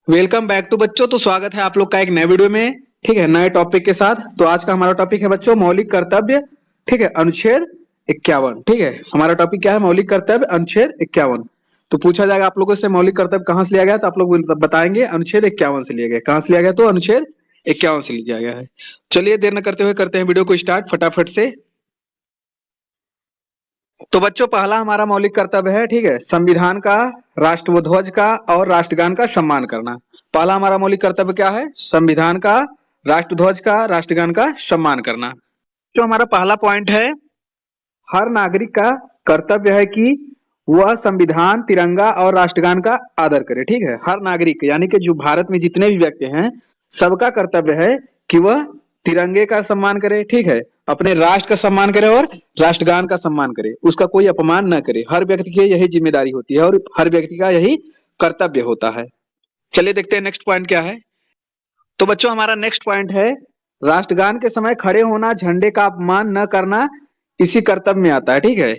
Welcome back to बच्चों। तो स्वागत है आप लोग का एक नए वीडियो में। ठीक है, नए टॉपिक के साथ। तो आज का हमारा टॉपिक है बच्चों मौलिक कर्तव्य। ठीक है, अनुच्छेद 51। ठीक है, हमारा टॉपिक क्या है? मौलिक कर्तव्य अनुच्छेद 51। तो पूछा जाएगा आप लोगों से मौलिक कर्तव्य कहाँ से लिया गया, तो आप लोग बताएंगे अनुच्छेद 51 से लिया गया। कहाँ से लिया गया? तो अनुच्छेद 51 से लिया गया है। चलिए देर न करते हुए करते हैं वीडियो को स्टार्ट फटाफट से। तो बच्चों पहला हमारा मौलिक कर्तव्य है, ठीक है, संविधान का, राष्ट्रध्वज का और राष्ट्रगान का सम्मान करना। पहला हमारा मौलिक कर्तव्य क्या है? संविधान का, राष्ट्रध्वज का, राष्ट्रगान का सम्मान करना। जो हमारा पहला पॉइंट है, हर नागरिक का कर्तव्य है कि वह संविधान, तिरंगा और राष्ट्रगान का आदर करे। ठीक है, हर नागरिक यानी कि जो भारत में जितने भी व्यक्ति हैं सबका कर्तव्य है कि वह तिरंगे का सम्मान करे। ठीक है, अपने राष्ट्र का सम्मान करे और राष्ट्रगान का सम्मान करे, उसका कोई अपमान न करे। हर व्यक्ति की यही जिम्मेदारी होती है और हर व्यक्ति का यही कर्तव्य होता है। चलिए देखते हैं नेक्स्ट पॉइंट क्या है। तो बच्चों हमारा नेक्स्ट पॉइंट है, राष्ट्रगान के समय खड़े होना, झंडे का अपमान न करना इसी कर्तव्य में आता है। ठीक है,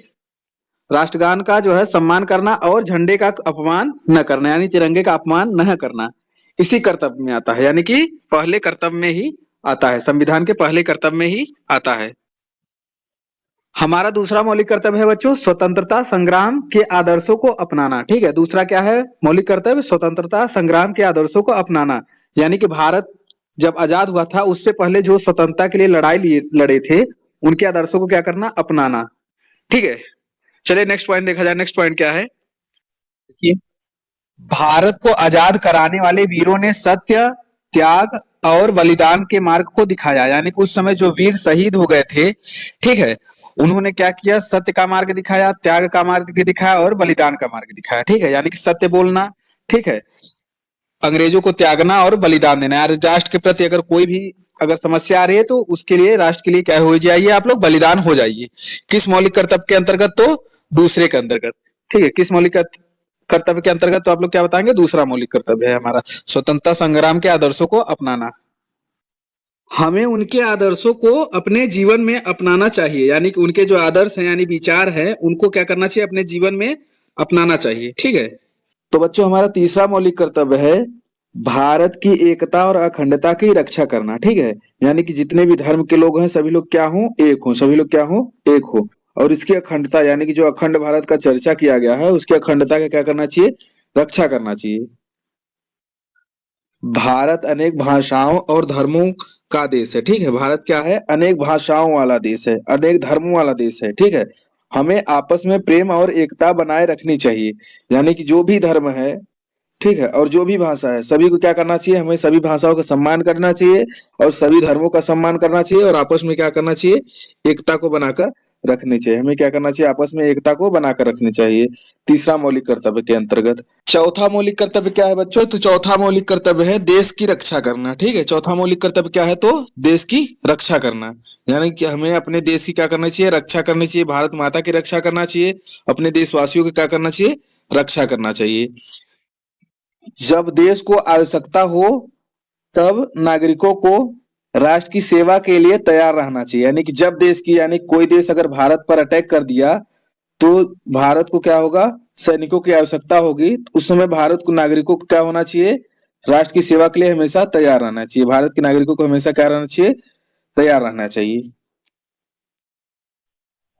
राष्ट्रगान का जो है सम्मान करना और झंडे का अपमान न करना यानी तिरंगे का अपमान न करना इसी कर्तव्य में आता है, यानी कि पहले कर्तव्य में ही आता है, संविधान के पहले कर्तव्य में ही आता है। हमारा दूसरा मौलिक कर्तव्य है बच्चों स्वतंत्रता संग्राम के आदर्शों को अपनाना। ठीक है, दूसरा क्या है मौलिक कर्तव्य? स्वतंत्रता संग्राम के आदर्शों को अपनाना, यानी कि भारत जब आजाद हुआ था उससे पहले जो स्वतंत्रता के लिए लड़ाई लड़े थे उनके आदर्शों को क्या करना? अपनाना। ठीक है, चलिए नेक्स्ट पॉइंट देखा जाए। नेक्स्ट पॉइंट क्या है? देखिए, भारत को आजाद कराने वाले वीरों ने सत्य, त्याग और बलिदान के मार्ग को दिखाया, यानी कि उस समय जो वीर शहीद हो गए थे, ठीक है, उन्होंने क्या किया? सत्य का मार्ग दिखाया, त्याग का मार्ग दिखाया और बलिदान का मार्ग दिखाया। ठीक है, यानी कि सत्य बोलना, ठीक है, अंग्रेजों को त्यागना और बलिदान देना। यार राष्ट्र के प्रति अगर कोई भी अगर समस्या आ रही है तो उसके लिए, राष्ट्र के लिए क्या हो जाइए आप लोग? बलिदान हो जाइए। किस मौलिक कर्तव्य के अंतर्गत? तो दूसरे के अंतर्गत। ठीक है, किस मौलिक कर्तव्य के अंतर्गत? तो आप लोग क्या बताएंगे? दूसरा मौलिक कर्तव्य है हमारा स्वतंत्रता संग्राम के आदर्शों को अपनाना। हमें उनके आदर्शों को अपने जीवन में अपनाना चाहिए, यानी कि उनके जो आदर्श हैं यानी विचार हैं उनको क्या करना चाहिए? अपने जीवन में अपनाना चाहिए। ठीक है, तो बच्चों हमारा तीसरा मौलिक कर्तव्य है भारत की एकता और अखंडता की रक्षा करना। ठीक है, यानी कि जितने भी धर्म के लोग हैं सभी लोग क्या हो? एक हो। सभी लोग क्या हो? एक हो। और इसकी अखंडता यानी कि जो अखंड भारत का चर्चा किया गया है उसकी अखंडता का क्या करना चाहिए? रक्षा करना चाहिए। भारत अनेक भाषाओं और धर्मों का देश है। ठीक है, भारत क्या है? अनेक भाषाओं वाला देश है, अनेक धर्मों वाला देश है। ठीक है, हमें आपस में प्रेम और एकता बनाए रखनी चाहिए, यानी कि जो भी धर्म है, ठीक है, और जो भी भाषा है सभी को क्या करना चाहिए? हमें सभी भाषाओं का सम्मान करना चाहिए और सभी धर्मों का सम्मान करना चाहिए और आपस में क्या करना चाहिए? एकता को बनाकर रखनी चाहिए। हमें क्या करना चाहिए? आपस में एकता को बनाकर रखनी चाहिए, तीसरा मौलिक कर्तव्य के अंतर्गत। चौथा मौलिक कर्तव्य क्या है बच्चों? तो चौथा मौलिक कर्तव्य है देश की रक्षा करना। ठीक है, चौथा मौलिक कर्तव्य क्या है? तो देश की रक्षा करना, यानी कि हमें अपने देश की क्या करना चाहिए? रक्षा करनी चाहिए। भारत माता की रक्षा करना चाहिए, अपने देशवासियों की क्या करना चाहिए? रक्षा करना चाहिए। जब देश को आवश्यकता हो तब नागरिकों को राष्ट्र की सेवा के लिए तैयार रहना चाहिए, यानी कि जब देश की, यानी कोई देश अगर भारत पर अटैक कर दिया तो भारत को क्या होगा? सैनिकों की आवश्यकता होगी, तो उस समय भारत को, नागरिकों को क्या होना चाहिए? राष्ट्र की सेवा के लिए हमेशा तैयार रहना चाहिए। भारत के नागरिकों को हमेशा क्या रहना चाहिए? तैयार रहना चाहिए।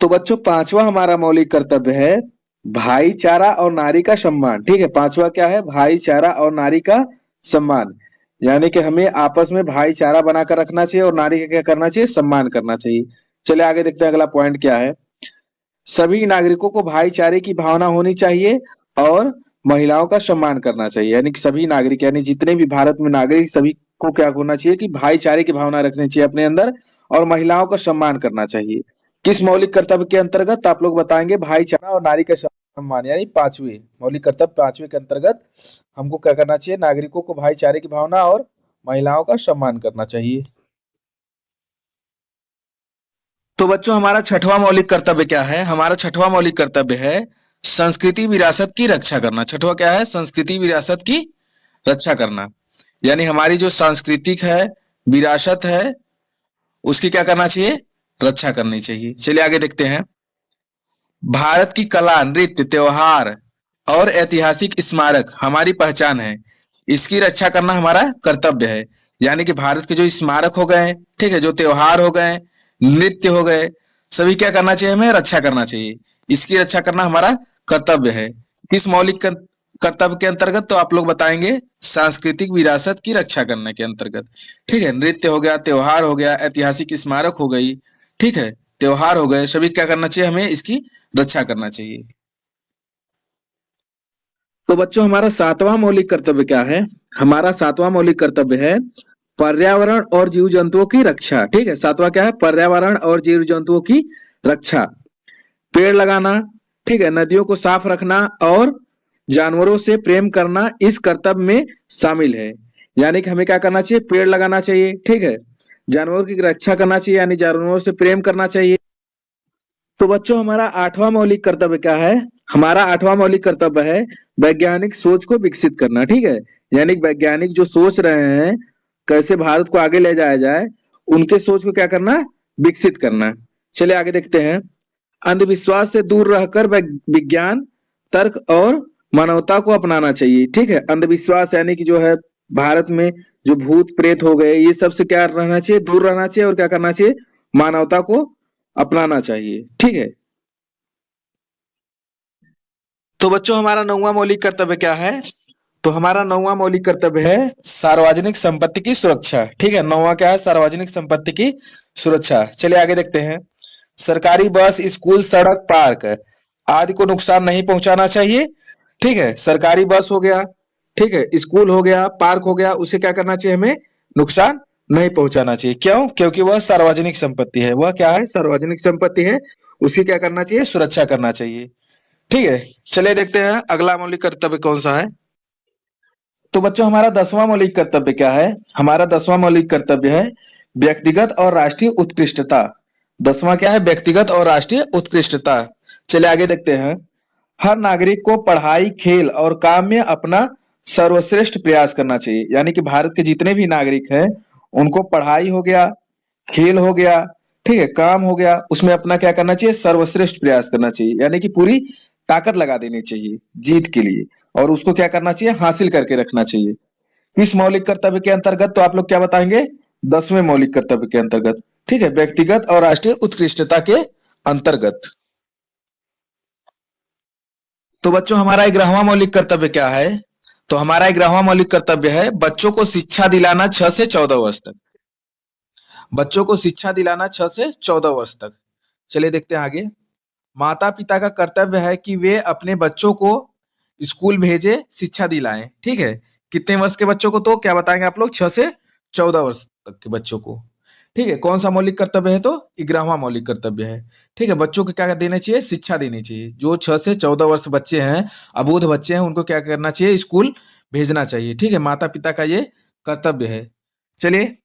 तो बच्चों पांचवा हमारा मौलिक कर्तव्य है भाईचारा और नारी का सम्मान। ठीक है, पांचवा क्या है? भाईचारा और नारी का सम्मान, यानी कि हमें आपस में भाईचारा बनाकर रखना चाहिए और नारी का क्या करना चाहिए? सम्मान करना चाहिए। चलिए आगे देखते हैं अगला पॉइंट क्या है। सभी नागरिकों को भाईचारे की भावना होनी चाहिए और महिलाओं का सम्मान करना चाहिए, यानी कि सभी नागरिक, यानी जितने भी भारत में नागरिक सभी को क्या होना चाहिए? कि भाईचारे की भावना रखनी चाहिए अपने अंदर और महिलाओं का सम्मान करना चाहिए। किस मौलिक कर्तव्य के अंतर्गत? आप लोग बताएंगे भाईचारा और नारी का सम्मान, यानी पांचवी मौलिक कर्तव्य, पांचवे के अंतर्गत हमको क्या करना चाहिए? नागरिकों को भाईचारे की भावना और महिलाओं का सम्मान करना चाहिए। तो बच्चों हमारा छठवां मौलिक कर्तव्य क्या है? हमारा छठवां मौलिक कर्तव्य है संस्कृति विरासत की रक्षा करना। छठवां क्या है? संस्कृति विरासत की रक्षा करना, यानी हमारी जो सांस्कृतिक है, विरासत है, उसकी क्या करना चाहिए? रक्षा करनी चाहिए। चलिए आगे देखते हैं। भारत की कला, नृत्य, त्योहार और ऐतिहासिक स्मारक हमारी पहचान है, इसकी रक्षा करना हमारा कर्तव्य है। यानी कि भारत के जो स्मारक हो गए, ठीक है, जो त्योहार हो गए, नृत्य हो गए, सभी क्या करना चाहिए, हमें रक्षा करना चाहिए। इसकी रक्षा करना हमारा कर्तव्य है। किस मौलिक कर्तव्य के अंतर्गत, तो आप लोग बताएंगे सांस्कृतिक विरासत की रक्षा करने के अंतर्गत। ठीक है, नृत्य हो गया, त्योहार हो गया, ऐतिहासिक स्मारक हो गई, ठीक है, त्योहार हो गए, सभी क्या करना चाहिए, हमें इसकी रक्षा करना चाहिए। तो बच्चों हमारा सातवां मौलिक कर्तव्य क्या है? हमारा सातवां मौलिक कर्तव्य है पर्यावरण और जीव जंतुओं की रक्षा। ठीक है, सातवां क्या है? पर्यावरण और जीव जंतुओं की रक्षा। पेड़ लगाना, ठीक है, नदियों को साफ रखना और जानवरों से प्रेम करना इस कर्तव्य में शामिल है। यानी कि हमें क्या करना चाहिए? पेड़ लगाना चाहिए, ठीक है, जानवरों की रक्षा करना चाहिए, यानी जानवरों से प्रेम करना चाहिए। तो बच्चों हमारा आठवां मौलिक कर्तव्य क्या है? हमारा आठवां मौलिक कर्तव्य है वैज्ञानिक सोच को विकसित करना। ठीक है, यानी वैज्ञानिक जो सोच रहे हैं कैसे भारत को आगे ले जाया जाए, उनके सोच को क्या करना? विकसित करना। चलिए आगे देखते हैं। अंधविश्वास से दूर रहकर विज्ञान, तर्क और मानवता को अपनाना चाहिए। ठीक है, अंधविश्वास यानी कि जो है भारत में जो भूत प्रेत हो गए, ये सब से क्या रहना चाहिए? दूर रहना चाहिए और क्या करना चाहिए? मानवता को अपनाना चाहिए। ठीक है, तो बच्चों हमारा नौवां मौलिक कर्तव्य क्या है? तो हमारा नौवां मौलिक कर्तव्य है सार्वजनिक संपत्ति की सुरक्षा। ठीक है, नौवां क्या है? सार्वजनिक संपत्ति की सुरक्षा। चलिए आगे देखते हैं। सरकारी बस, स्कूल, सड़क, पार्क आदि को नुकसान नहीं पहुंचाना चाहिए। ठीक है, सरकारी बस हो गया, ठीक है, स्कूल हो गया, पार्क हो गया, उसे क्या करना चाहिए? हमें नुकसान नहीं पहुंचाना चाहिए। क्यों? क्योंकि वह सार्वजनिक संपत्ति है। वह क्या है? सार्वजनिक संपत्ति है, उसकी क्या करना चाहिए? सुरक्षा करना चाहिए। ठीक है, चलिए देखते हैं अगला मौलिक कर्तव्य कौन सा है। तो बच्चों हमारा 10वां मौलिक कर्तव्य क्या है? हमारा 10वां मौलिक कर्तव्य है व्यक्तिगत और राष्ट्रीय उत्कृष्टता। 10वां क्या है? व्यक्तिगत और राष्ट्रीय उत्कृष्टता। चलिए आगे देखते हैं। हर नागरिक को पढ़ाई, खेल और काम में अपना सर्वश्रेष्ठ प्रयास करना चाहिए। यानी कि भारत के जितने भी नागरिक हैं उनको पढ़ाई हो गया, खेल हो गया, ठीक है, काम हो गया, उसमें अपना क्या करना चाहिए? सर्वश्रेष्ठ प्रयास करना चाहिए। यानी कि पूरी ताकत लगा देनी चाहिए जीत के लिए, और उसको क्या करना चाहिए? हासिल करके रखना चाहिए। इस मौलिक कर्तव्य के अंतर्गत तो आप लोग क्या बताएंगे? 10वें मौलिक कर्तव्य के अंतर्गत। ठीक है, व्यक्तिगत और राष्ट्रीय उत्कृष्टता के अंतर्गत। तो बच्चों हमारा 11वां मौलिक कर्तव्य क्या है? तो हमारा 11वां मौलिक कर्तव्य है बच्चों को शिक्षा दिलाना 6 से 14 वर्ष तक। बच्चों को शिक्षा दिलाना 6 से 14 वर्ष तक। चलिए देखते हैं आगे। माता पिता का कर्तव्य है कि वे अपने बच्चों को स्कूल भेजे, शिक्षा दिलाएं। ठीक है, कितने वर्ष के बच्चों को? तो क्या बताएंगे आप लोग? 6 से 14 वर्ष तक के बच्चों को। ठीक है, कौन सा मौलिक कर्तव्य है? तो 11वां मौलिक कर्तव्य है। ठीक है, बच्चों को क्या देना चाहिए? शिक्षा देनी चाहिए। जो 6 से 14 वर्ष बच्चे हैं, अबोध बच्चे हैं, उनको क्या करना चाहिए? स्कूल भेजना चाहिए। ठीक है, माता पिता का ये कर्तव्य है। चलिए,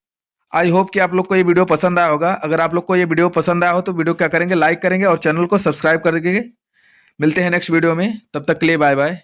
आई होप कि आप लोग को ये वीडियो पसंद आया होगा। अगर आप लोग को ये वीडियो पसंद आया हो तो वीडियो क्या करेंगे? लाइक करेंगे और चैनल को सब्सक्राइब कर देंगे। मिलते हैं नेक्स्ट वीडियो में, तब तक के लिए बाय बाय।